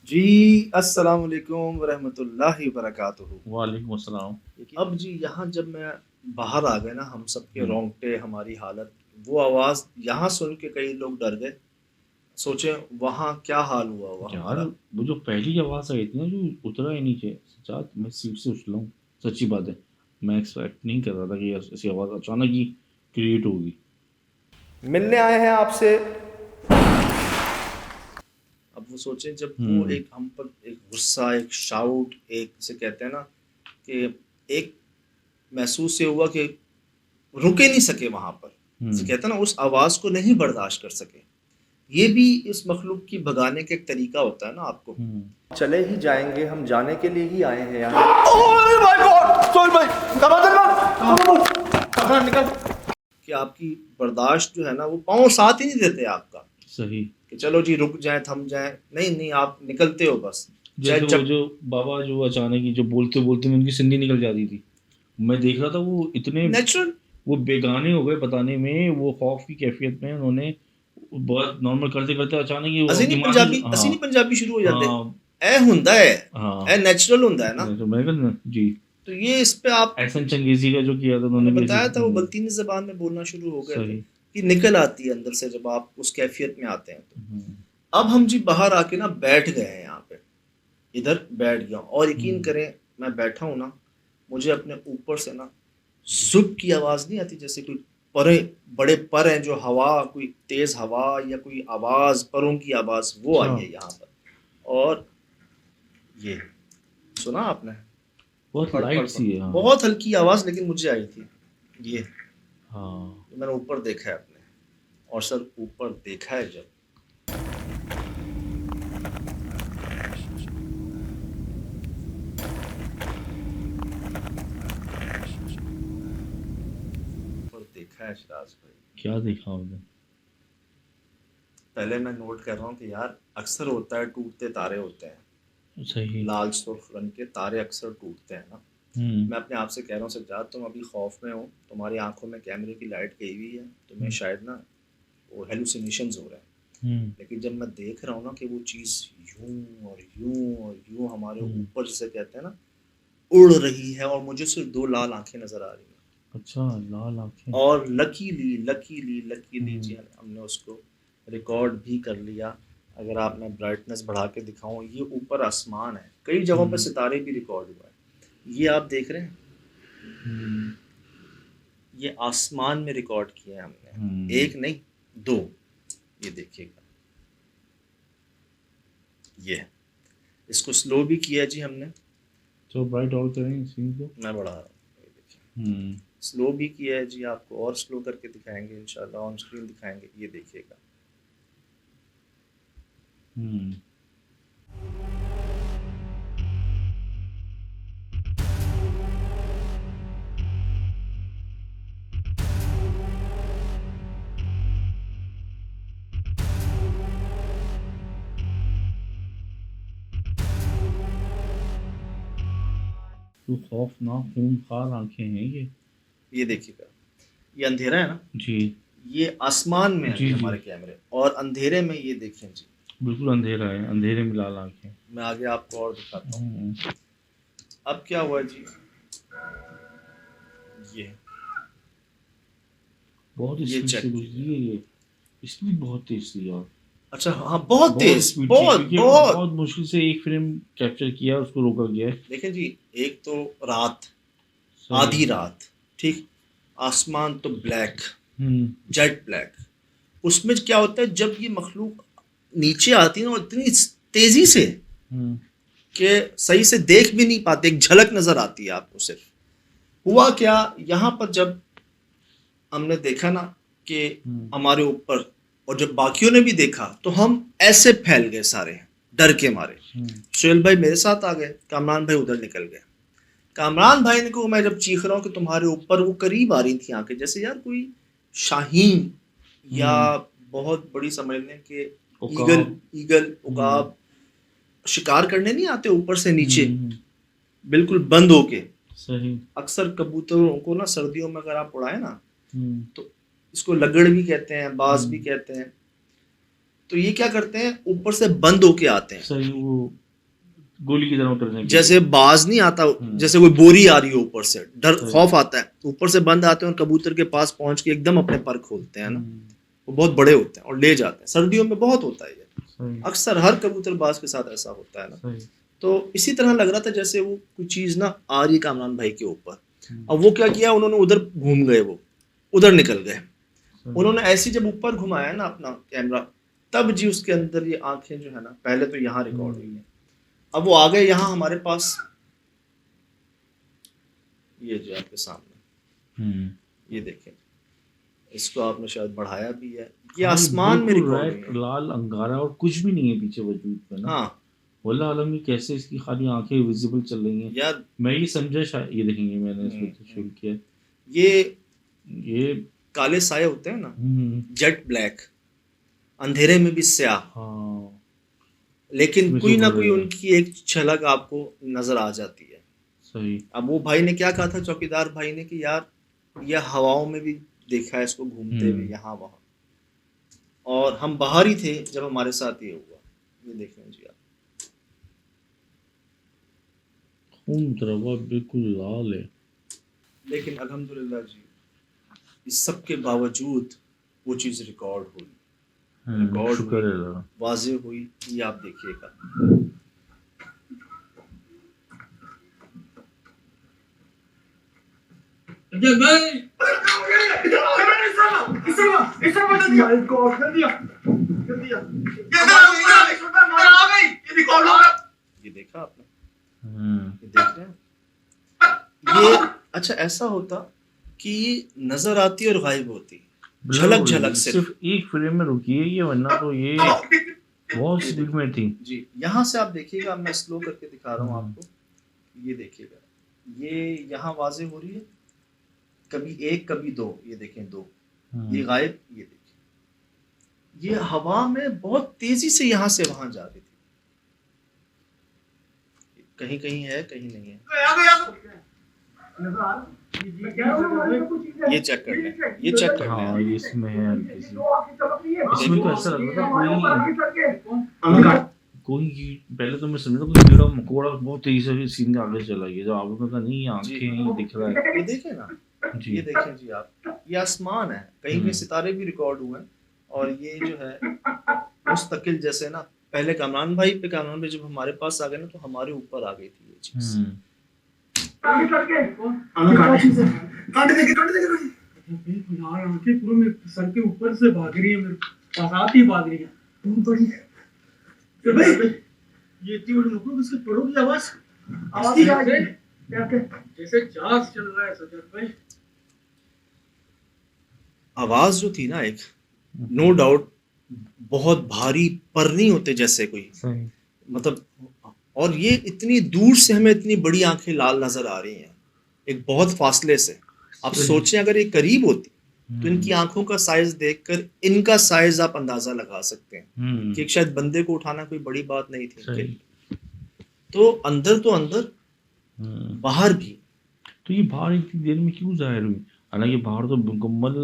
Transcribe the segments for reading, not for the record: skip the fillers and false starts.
جی السلام علیکم ورحمۃ اللہ وبرکاتہ۔ وعلیکم السلام۔ اب جی یہاں جب میں باہر آ گئے نا، ہم سب کے ہوں، رونگٹے، ہماری حالت، وہ آواز یہاں سن کے کئی لوگ ڈر گئے، سوچیں وہاں کیا حال ہوا ہوا یار ہمارا۔ وہ جو پہلی آواز آئی تھی نا جو اترا ہے نیچے، سچات میں سیٹ سے اچھلا ہوں، سچی بات ہے۔ میں ایکسپیکٹ نہیں کر رہا تھا کہ ایسی آواز اچانک ہی کریٹ ہوگی۔ ملنے آئے ہیں آپ سے۔ اب وہ سوچیں جب وہ ہوں، ایک ہم پر ایک غصہ، ایک شاؤٹ، ایک جسے کہتے ہیں نا کہ ایک محسوس یہ ہوا کہ رکے نہیں سکے وہاں پر، جسے ہوں، کہتے ہیں نا اس آواز کو نہیں برداشت کر سکے۔ یہ بھی اس مخلوق کی بھگانے کا ایک طریقہ ہوتا ہے نا آپ کو۔ ہوں، چلے ہی جائیں گے، ہم جانے کے لیے ہی آئے ہیں یہاں۔ اوہ مائی گاڈ سہیل بھائی کہاں نکل کہ آپ کی برداشت جو ہے نا وہ پاؤں ساتھ ہی نہیں دیتے آپ کا صحیح۔ کہ چلو جی رک جائیں، تھم جائیں، نہیں نہیں، آپ نکلتے ہو بس۔ چاہے جیسے وہ جو بابا جو اچانک ہی جو بولتے بولتے میں ان کی سندھی نکل جاتی تھی، میں دیکھ رہا تھا وہ اتنے نیچرل وہ بیگانے ہو گئے بتانے میں، وہ خوف کی کیفیت میں انہوں نے بہت نارمل کرتے کرتے اچانک ہی وہ دماغی ہاں اسینی پنجابی شروع ہو جاتے، ہاں اے ہوندا ہے، ہاں اے نیچرل ہوندا ہے نا۔ میں کہا جی تو یہ اس پہ آپ، احسن چنگیزی کا جو کیا تھا انہوں میں نے نے بھی ایسے بتایا تھا وہ بلطینی زبان میں بولنا شروع ہو گئے تھے، صحیح۔ کہ نکل آتی ہے اندر سے جب آپ اس کیفیت میں آتے ہیں تو۔ ہوں، اب ہم جی باہر آ کے نا بیٹھ گئے ہیں یہاں پہ، ادھر بیٹھ گیا ہوں، اور یقین ہوں، کریں میں بیٹھا ہوں نا، مجھے اپنے اوپر سے نا زب کی آواز نہیں آتی، جیسے کوئی پرے بڑے پر ہیں جو ہوا، کوئی تیز ہوا یا کوئی آواز، پروں کی آواز، وہ اچھا آئی ہے یہاں پر۔ اور یہ سنا آپ نے، بہت پڑ پڑ لائٹ پڑ، سی ہے۔ ہاں بہت ہلکی آواز لیکن مجھے آئی تھی یہ۔ ہاں میں نے اوپر دیکھا ہے اپنے، اور سر اوپر دیکھا ہے جب، اوپر دیکھا ہے شراز بھائی۔ کیا دیکھا آپ نے؟ پہلے میں نوٹ کر رہا ہوں کہ یار اکثر ہوتا ہے ٹوٹتے تارے ہوتے ہیں، صحیح۔ لال سرخ رنگ کے تارے اکثر ٹوٹتے ہیں نا۔ ہوں، میں اپنے آپ سے کہہ رہا ہوں سجاد تم ابھی خوف میں ہو، تمہاری آنکھوں میں کیمرے کی لائٹ گئی ہوئی ہے، تمہیں ہوں، شاید نا وہ ہیلوسینیشنز ہو رہے ہیں۔ ہوں، لیکن جب میں دیکھ رہا ہوں نا کہ وہ چیز یوں اور یوں اور یوں ہمارے ہوں، اوپر جسے کہتے ہیں نا اڑ رہی ہے، اور مجھے صرف دو لال آنکھیں نظر آ رہی ہیں، اچھا لال آنکھیں۔ اور لکیلی ہوں، جی ہم نے اس کو ریکارڈ بھی کر لیا۔ اگر آپ میں برائٹنس بڑھا کے دکھاؤں، یہ اوپر آسمان ہے، کئی جگہوں پہ ہوں، ستارے بھی ریکارڈ ہوا ہے، یہ آپ دیکھ رہے ہیں، ہوں، یہ آسمان میں ریکارڈ کیا ہے ہم نے، ہوں، ایک نہیں دو۔ یہ دیکھیے گا، یہ اس کو سلو بھی کیا جی ہم نے، تو برائٹ اور کریں سین کو۔ میں بڑھا رہا ہوں، یہ دیکھیں، ہوں، سلو بھی کیا ہے جی، آپ کو اور سلو کر کے دکھائیں گے انشاءاللہ، آن اسکرین دکھائیں گے، یہ دیکھیے گا۔ ہوں، تو خوفناک خونخوار آنکھیں ہیں یہ۔ یہ دیکھیے گا، یہ اندھیرا ہے نا، جی یہ آسمان میں ہے جی جی جی، ہمارے کیمرے، اور اندھیرے میں یہ دیکھیں جی، بالکل اندھیرا ہے، اندھیرے میں لال آنکھیں۔ میں آگے آپ کو اور دکھاتا ہوں۔ ہوں، اب کیا ہوا جی، یہ بہت یہ اسپیڈ سے چیک کیجیے گزری ہے یہ، اسپیڈ بہت تیز تھی یار، اچھا ہاں بہت بہت تیز، اسپیڈ تھی، بہت کیونکہ بہت۔ بہت مشکل سے ایک فریم کیپچر کیا، اس کو روکا گیا ہے۔ دیکھیں جی، ایک تو رات، صحیح۔ آدھی رات، ٹھیک، آسمان تو بلیک، ہوں، جیٹ بلیک، اس میں کیا ہوتا ہے جب یہ مخلوق نیچے آتی ہے نا اتنی تیزی سے ہوں، کہ صحیح سے دیکھ بھی نہیں پاتے، ایک جھلک نظر آتی ہے آپ کو صرف۔ ہوا کیا یہاں پر جب ہم نے دیکھا نا کہ ہوں، ہمارے اوپر، اور جب باقیوں نے بھی دیکھا تو ہم ایسے پھیل گئے سارے ڈر کے مارے۔ ہوں، سہیل بھائی میرے ساتھ آ گئے، کامران بھائی ادھر نکل گئے۔ کامران بھائی نے کو میں جب چیخ رہا ہوں کہ تمہارے اوپر، وہ قریب آ رہی تھی آنکھیں، جیسے یار کوئی شاہین یا ہوں، بہت بڑی سمجھ لیں کہ عقاب۔ ایگل ہوں، عقاب شکار کرنے نہیں آتے اوپر سے نیچے ہوں، بالکل بند ہو کے۔ صحیح۔ اکثر کبوتروں کو نا سردیوں میں اگر آپ اڑائیں نا ہوں، تو اس کو لگڑ بھی کہتے ہیں، باز ہوں، بھی کہتے ہیں، تو یہ کیا کرتے ہیں اوپر سے بند ہو کے آتے ہیں, صحیح, وہ گولی کی طرح اترنے کی. جیسے باز نہیں آتا, جیسے کوئی بوری آ رہی ہے اوپر سے, ڈر خوف آتا ہے, اوپر سے بند آتے ہیں اور کبوتر کے پاس پہنچ کے ایک دم اپنے پر کھولتے ہیں نا, وہ بہت بڑے ہوتے ہیں اور لے جاتے ہیں. سردیوں میں بہت ہوتا ہے یہ, اکثر ہر کبوتر باز کے ساتھ ایسا ہوتا ہے نا. تو اسی طرح لگ رہا تھا جیسے وہ کوئی چیز نا آ رہی کامران بھائی کے اوپر. اب وہ کیا کیا, انہوں نے ادھر گھوم گئے, وہ ادھر نکل گئے. انہوں نے ایسی جب اوپر گھمایا نا اپنا کیمرہ, تب جی اس کے اندر یہ آنکھیں جو ہے نا, پہلے تو یہاں ریکارڈ ہوئی ہیں, اب وہ آ گئے یہاں ہمارے پاس, یہ جو آپ کے سامنے یہ دیکھیں, اس کو آپ نے شاید بڑھایا بھی ہے, یہ آسمان میں ریکارڈ ہوئی ہے, لال انگارا اور کچھ بھی نہیں ہے پیچھے وجود میں نا. ہاں واللہ عالم یہ کیسے اس کی خالی آنکھیں ویزیبل چل رہی ہیں یار. میں یہ سمجھا شاید, یہ دیکھیں گے میں نے اس کو شروع کیا, یہ کالے سائے ہوتے ہیں نا, جیٹ بلیک, اندھیرے میں بھی سیاہ, ہاں, لیکن کوئی نہ کوئی ان کی ایک جھلک آپ کو نظر آ جاتی ہے. صحیح. اب وہ بھائی نے کیا کہا تھا, چوکیدار بھائی نے, کہ یار یہ ہواؤں میں بھی دیکھا ہے اس کو گھومتے ہوئے یہاں وہاں, اور ہم باہر ہی تھے جب ہمارے ساتھ یہ ہوا. یہ دیکھیں جی آپ, خون تروا بالکل لال ہے, لیکن الحمدللہ جی اس سب کے باوجود وہ چیز ریکارڈ ہوئی, ریکارڈ شکر ہے ہوئی, اللہ. واضح ہوئی. یہ آپ دیکھیے گا. یہ دیکھا آپ نے, یہ دیکھ رہے ہیں, یہ اچھا ایسا ہوتا کہ یہ نظر آتی اور غائب ہوتی, جھلک جھلک صرف ایک فریم میں رکیے یہ, ورنہ تو یہ بہت سپیڈ میں تھی. جی یہاں سے آپ دیکھیے گا, میں سلو کر کے دکھا رہا ہوں آپ کو, یہ دیکھیے گا, یہ یہاں واضح ہو رہی ہے, کبھی ایک کبھی دو, یہ دیکھیں دو, یہ غائب, یہ دیکھیں, یہ ہوا میں بہت تیزی سے یہاں سے وہاں جا رہی تھی, کہیں کہیں ہے کہیں نہیں ہے. یہ چیک کر لیں, یہ چیک کر ہاں لیں, اس میں ہے, اس میں تو ایسا لگ رہا تھا کوئی پہلے تو میں سمجھا کوئی کیڑا مکوڑا بہت تیزی سے سین کے آگے چلا گیا, جب آپ نے کہا نہیں یہ آنکھیں ہیں, یہ دکھ رہا ہے. یہ دیکھیں نا, یہ دیکھیں جی آپ, یہ آسمان ہے, کہیں کہیں ستارے بھی ریکارڈ ہوئے ہیں, اور یہ جو ہے مستقل جیسے نا, پہلے کامران بھائی جب ہمارے پاس آ گئے نا تو ہمارے اوپر آ گئی تھی یہ چیز. سر کے اوپر سے بھاگ رہی ہے, میرے پاس آتی بھاگ رہی ہے. یہ اتنی بڑی نکلو, اس کے پڑوں کی آواز جیسے جہاز چل رہا ہے سجاد بھائی. آواز جو تھی نا ایک, نو ڈاؤٹ بہت بھاری پر نہیں ہوتے جیسے کوئی, مطلب, اور یہ اتنی دور سے ہمیں اتنی بڑی آنکھیں لال نظر آ رہی ہیں ایک بہت فاصلے سے. آپ سوچیں اگر یہ قریب ہوتی تو ان کی آنکھوں کا سائز دیکھ کر ان کا سائز آپ اندازہ لگا سکتے ہیں کہ شاید بندے کو اٹھانا کوئی بڑی بات نہیں تھی. تو اندر باہر بھی, تو یہ باہر اتنی دیر میں کیوں ظاہر ہوئی, حالانکہ باہر تو مکمل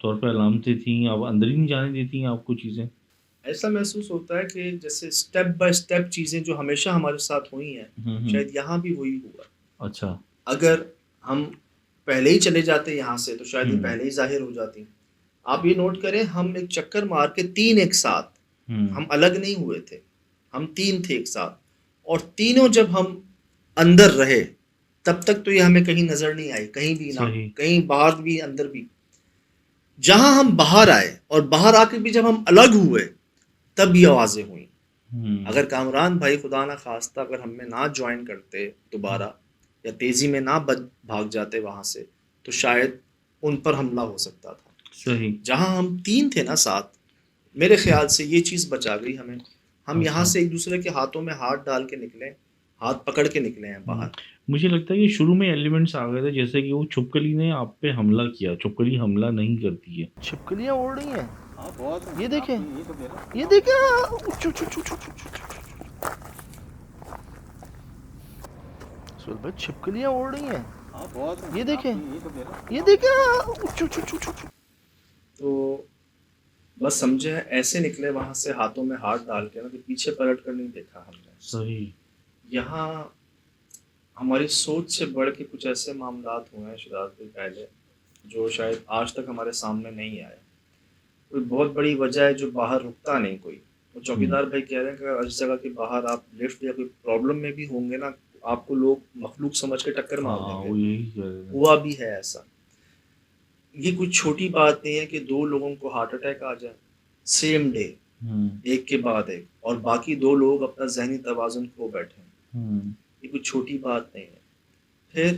طور پہ علامتیں تھیں, اب اندر ہی نہیں جانے دیتی ہیں آپ کو چیزیں. ایسا محسوس ہوتا ہے کہ جیسے سٹیپ بائی سٹیپ چیزیں جو ہمیشہ ہمارے ساتھ ہوئی ہیں, شاید یہاں بھی وہی ہوا. اچھا, اگر ہم پہلے ہی چلے جاتے یہاں سے تو شاید یہ پہلے ہی ظاہر ہو جاتی. آپ یہ نوٹ کریں, ہم ایک چکر مار کے 3 ایک ساتھ, ہم الگ نہیں ہوئے تھے, ہم 3 تھے ایک ساتھ, اور تینوں جب ہم اندر رہے تب تک تو یہ ہمیں کہیں نظر نہیں آئی, کہیں بھی نہ, کہیں باہر بھی اندر بھی. جہاں ہم باہر آئے اور باہر آ کے بھی جب ہم الگ ہوئے تب یہ آوازیں ہوئیں. اگر کامران بھائی خدا نہ خواستہ اگر ہم میں نہ جوائن کرتے دوبارہ, یا تیزی میں نہ بھاگ جاتے وہاں سے, تو شاید ان پر حملہ ہو سکتا تھا. صحیح. جہاں ہم 3 تھے نا ساتھ, میرے خیال سے یہ چیز بچا گئی ہمیں. ہم یہاں سے ایک دوسرے کے ہاتھوں میں ہاتھ ڈال کے نکلے, ہاتھ پکڑ کے نکلے ہیں باہر. مجھے لگتا ہے کہ شروع میں ایلیمنٹس آ گئے تھے, جیسے کہ وہ چھپکلی نے آپ پہ حملہ کیا. چھپکلی حملہ نہیں کرتی ہے, چھپکلیاں اڑ رہی ہیں, یہ دیکھیں, یہ دیکھیں, چھپکلیاں اڑ رہی ہیں, یہ دیکھیں, یہ دیکھیں. تو بس سمجھے ایسے نکلے وہاں سے ہاتھوں میں ہاتھ ڈال کے نا کہ پیچھے پلٹ کر نہیں دیکھا ہم نے. صحیح. یہاں ہماری سوچ سے بڑھ کے کچھ ایسے معاملات ہوئے ہیں شہزاد بھائی پہلے جو شاید آج تک ہمارے سامنے نہیں آئے. کوئی بہت بڑی وجہ ہے جو باہر رکتا نہیں کوئی. وہ چوکیدار بھائی کہہ رہے ہیں کہ اگر اس جگہ کے باہر آپ لفٹ یا کوئی پرابلم میں بھی ہوں گے نا آپ کو لوگ مخلوق سمجھ کے ٹکر مار دیں ہاں گے. وہ یہی کہہ رہے ہیں. ہوا بھی ہے ایسا. یہ کوئی چھوٹی بات نہیں ہے کہ 2 لوگوں کو ہارٹ اٹیک آ جائے سیم ڈے ایک کے بعد ایک اور باقی 2 لوگ اپنا ذہنی توازن کھو بیٹھے. یہ کوئی چھوٹی بات نہیں ہے. پھر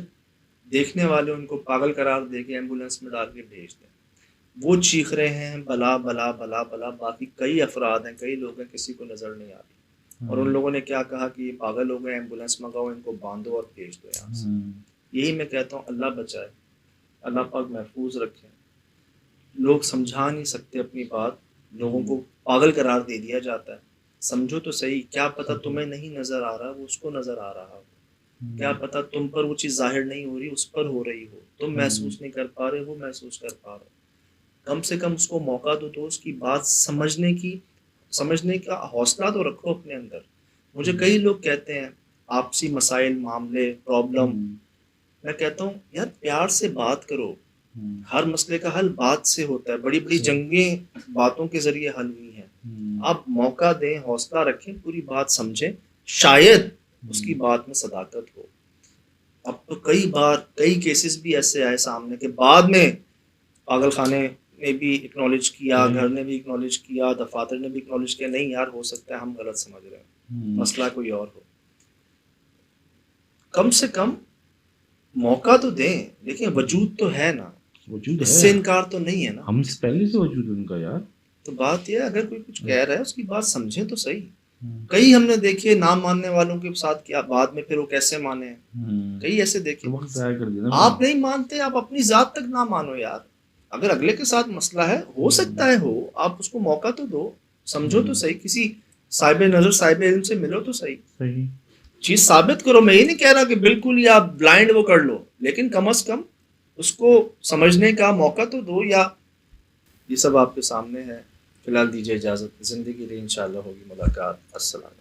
دیکھنے والے ان کو پاگل قرار دے کے ایمبولینس میں ڈال کے بھیج دیں. وہ چیخ رہے ہیں بلا بلا بلا بلا. باقی کئی افراد ہیں کئی لوگ ہیں کسی کو نظر نہیں آ رہی اور ان لوگوں نے کیا کہا کہ یہ پاگل ہو گئے ایمبولینس منگاؤ ان کو باندھو اور بھیج دو یہاں سے. یہی میں کہتا ہوں اللہ بچائے اللہ پاک محفوظ رکھے. لوگ سمجھا نہیں سکتے اپنی بات. لوگوں کو پاگل قرار دے دیا جاتا ہے. سمجھو تو صحیح. کیا پتہ تمہیں نہیں نظر آ رہا وہ اس کو نظر آ رہا ہو. کیا پتہ تم پر وہ چیز ظاہر نہیں ہو رہی اس پر ہو رہی ہو. تم محسوس نہیں کر پا رہے وہ محسوس کر پا رہے. کم سے کم اس کو موقع دو تو اس کی بات سمجھنے کا حوصلہ تو رکھو اپنے اندر. مجھے کئی لوگ کہتے ہیں آپسی مسائل معاملے پرابلم. میں کہتا ہوں یار پیار سے بات کرو. ہر مسئلے کا حل بات سے ہوتا ہے. بڑی بڑی جنگیں باتوں کے ذریعے حل ہوئی ہیں. آپ موقع دیں حوصلہ رکھیں پوری بات سمجھیں شاید اس کی بات میں صداقت ہو. اب تو کئی کیسز بھی ایسے آئے سامنے کہ بعد میں پاگل خانے نے بھی اکنالج کیا گھر نے بھی اکنالج کیا دفاتر نے بھی اکنالج کیا نہیں یار ہو سکتا ہے ہم غلط سمجھ رہے ہیں مسئلہ کوئی اور ہو. کم سے کم موقع تو دیں. لیکن وجود تو ہے نا وجود اس ہے سے انکار تو نہیں ہے نا. ہم سے پہلے سے وجود ان کا یار. تو بات یہ ہے اگر کوئی کچھ کہہ رہا ہے اس کی بات سمجھیں تو صحیح. کئی ہم نے دیکھے نہ ماننے والوں کے ساتھ کیا بعد میں پھر وہ کیسے مانے ہیں. کئی ایسے دیکھے. آپ نہیں مانتے آپ اپنی ذات تک نہ مانو یار. اگر اگلے کے ساتھ مسئلہ ہے ہو سکتا ہے ہو آپ اس کو موقع تو دو. سمجھو تو صحیح. کسی صاحب نظر صاحب علم سے ملو تو صحیح. چیز ثابت کرو. میں یہ نہیں کہہ رہا کہ بالکل ہی آپ بلائنڈ وہ کر لو لیکن کم از کم اس کو سمجھنے کا موقع تو دو. یا یہ سب آپ کے سامنے ہے. فی الحال دیجیے اجازت. زندگی رہی انشاءاللہ ہوگی ملاقات. السلام.